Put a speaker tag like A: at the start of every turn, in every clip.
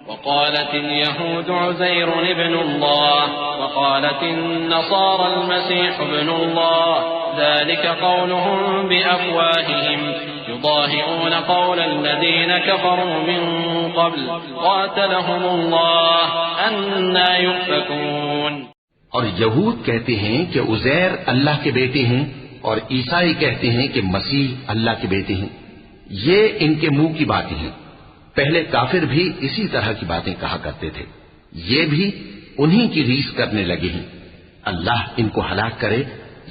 A: وقالت اليهود عزير ابن الله وقالت النصارى المسيح ابن الله ذلك قولهم بأفواههم يضاهئون قول الذين كفروا من قبل قاتلهم الله أنى يؤفكون.
B: اور یہود کہتے ہیں کہ عزیر اللہ کے بیٹے ہیں اور عیسائی کہتے ہیں کہ مسیح اللہ کے بیٹے ہیں. یہ ان کے منہ کی باتیں ہیں. پہلے کافر بھی اسی طرح کی باتیں کہا کرتے تھے. یہ بھی انہی کی ریس کرنے لگے ہیں. اللہ ان کو ہلاک کرے.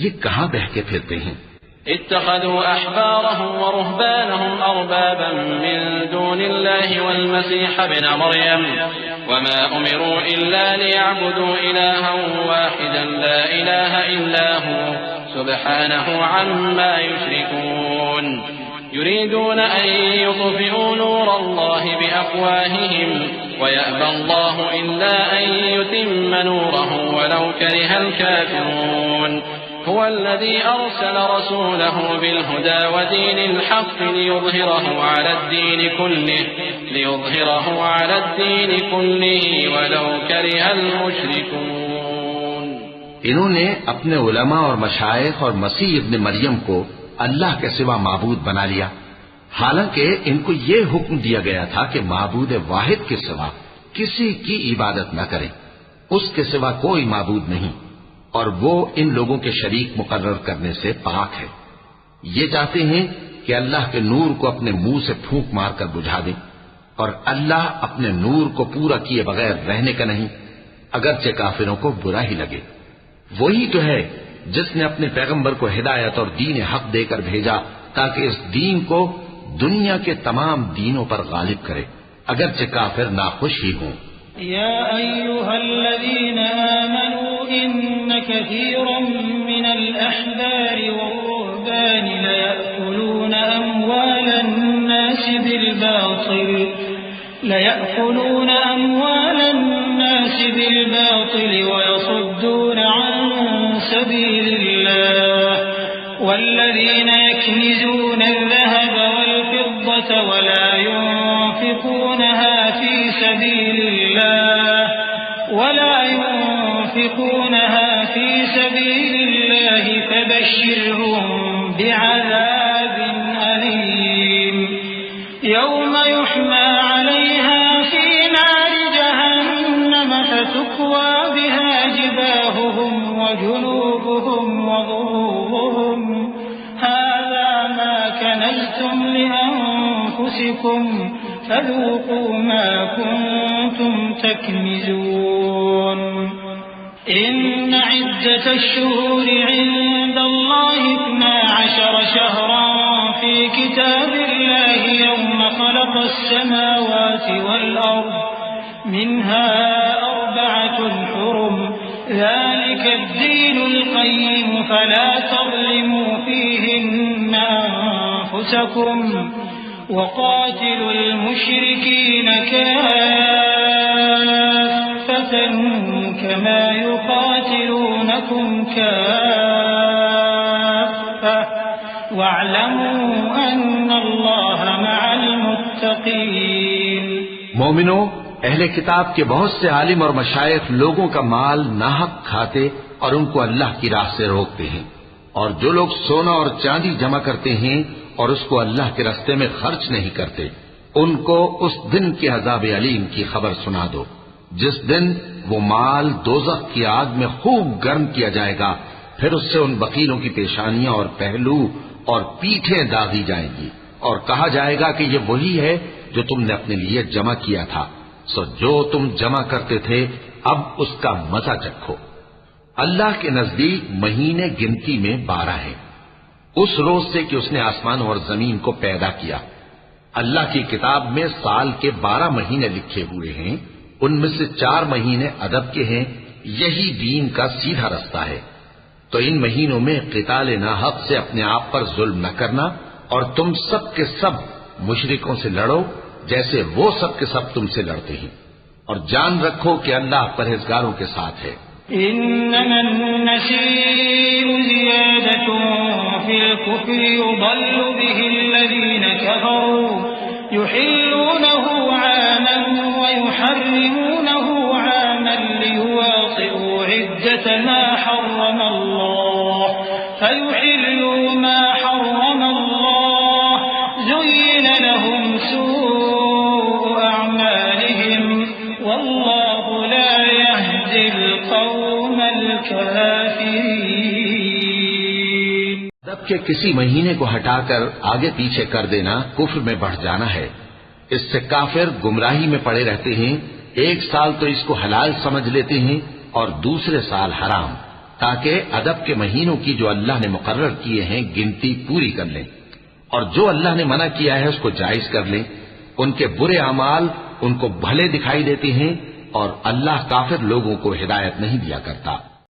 B: یہ کہاں بہکے پھرتے ہیں.
A: اتخذوا أحبارهم ورهبانهم أربابا من دون الله والمسيح ابن مريم وما أمروا إلا ليعبدوا إلها واحدا لا إله إلا هو سبحانه عما يشركون. يريدون أن يطفئوا نور الله بأفواههم ويأبى الله إلا أن يتم نوره ولو كره الكافرون. هو الذي أرسل رسوله بالهدى ودين الحق ليظهره على الدين كله ولو كره المشركون.
B: انہوں نے اپنے علماء اور مشائخ اور مسیح ابن مریم کو اللہ کے سوا معبود بنا لیا، حالانکہ ان کو یہ حکم دیا گیا تھا کہ معبود واحد کے سوا کسی کی عبادت نہ کریں. اس کے سوا کوئی معبود نہیں، اور وہ ان لوگوں کے شریک مقرر کرنے سے پاک ہے. یہ چاہتے ہیں کہ اللہ کے نور کو اپنے منہ سے پھونک مار کر بجھا دیں، اور اللہ اپنے نور کو پورا کیے بغیر رہنے کا نہیں، اگرچہ کافروں کو برا ہی لگے. وہی تو ہے جس نے اپنے پیغمبر کو ہدایت اور دین حق دے کر بھیجا تاکہ اس دین کو دنیا کے تمام دینوں پر غالب کرے، اگرچہ کافر ناخوش ہی ہوں.
C: يا أيها الذين آمنوا إن كثيرا من الأحبار والرهبان ليأكلون أموال الناس بالباطل ويصدون عن سبيل الله والذين يكنزون الذهب والفضة ولا ينفقونها في سبيل الله فبشرهم بعذاب أليم يوم يحمى عليها في نار جهنم فتكوى بها جباههم وجنوبهم وظهورهم هذا ما كنزتم لأنفسكم فذوقوا ما كنتم تكنزون. إن عدة الشهور عند الله 12 شهرا في كتاب الله يوم خلق السماوات والأرض منها 4 حرم ذلك الدين القيم فلا تظلموا فيهن أنفسكم وقاتلوا المشركين كافة كما يقاتلونكم كافة واعلموا أن الله مع المتقين.
B: مومنو، اہل کتاب کے بہت سے عالم اور مشائخ لوگوں کا مال ناحق کھاتے اور ان کو اللہ کی راہ سے روکتے ہیں، اور جو لوگ سونا اور چاندی جمع کرتے ہیں اور اس کو اللہ کے راستے میں خرچ نہیں کرتے، ان کو اس دن کے عذاب علیم کی خبر سنا دو، جس دن وہ مال دوزخ کی آگ میں خوب گرم کیا جائے گا، پھر اس سے ان وکیلوں کی پیشانیاں اور پہلو اور پیٹھیں داغی جائیں گی، اور کہا جائے گا کہ یہ وہی ہے جو تم نے اپنے لیے جمع کیا تھا، سو جو تم جمع کرتے تھے اب اس کا مزہ چکھو. اللہ کے نزدیک مہینے گنتی میں 12 ہیں، اس روز سے کہ اس نے آسمان اور زمین کو پیدا کیا. اللہ کی کتاب میں سال کے 12 مہینے لکھے ہوئے ہیں، ان میں سے 4 مہینے ادب کے ہیں. یہی دین کا سیدھا رستہ ہے. تو ان مہینوں میں قتال ناحق سے اپنے آپ پر ظلم نہ کرنا، اور تم سب کے سب مشرکوں سے لڑو جیسے وہ سب کے سب تم سے لڑتے ہیں، اور جان رکھو کہ اللہ پرہیزگاروں کے ساتھ ہے.
C: إنما النسيء زيادة في الكفر يضل به الذين كفروا يحلونه عاما ويحرمونه فيحلوا ما حرم الله زين لهم سوء أعمالهم والله لا يهدي القوم الكافرين.
B: رب کے کسی مہینے کو ہٹا کر آگے پیچھے کر دینا کفر میں بڑھ جانا ہے. اس سے کافر گمراہی میں پڑے رہتے ہیں. ایک سال تو اس کو حلال سمجھ لیتے ہیں اور دوسرے سال حرام، تاکہ ادب کے مہینوں کی جو اللہ نے مقرر کیے ہیں گنتی پوری کر لیں، اور جو اللہ نے منع کیا ہے اس کو جائز کر لیں. ان کے برے اعمال ان کو بھلے دکھائی دیتے ہیں اور اللہ کافر لوگوں کو ہدایت نہیں دیا کرتا.